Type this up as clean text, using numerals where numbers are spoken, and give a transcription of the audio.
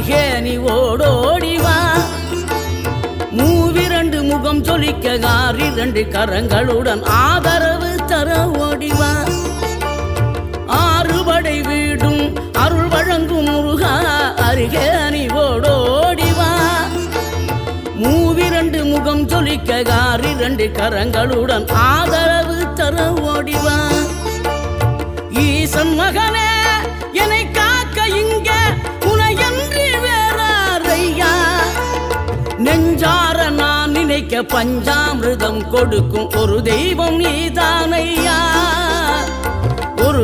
அருகே நீ ஓடோடிவா மூவிரண்டு முகம் ஜொலிக்க ஆறிரண்டு கரங்களுடன் ஆதரவு தர ஓடிவா ஆறுபடை வீடும் அருள் வழங்கும் முருகா அருகே நீ ஓடோடிவா மூவிரண்டு முகம் ஜொலிக்க ஆறிரண்டு கரங்களுடன் ஆதரவு தர ஓடிவா ஈசன் மகனே என்னை காக்க இங்க உனையன்றி வேறாரையா நெஞ்சார நான் நினைக்க பஞ்சாமிர்தம் கொடுக்கும் ஒரு தெய்வம் நீதானையா ஒரு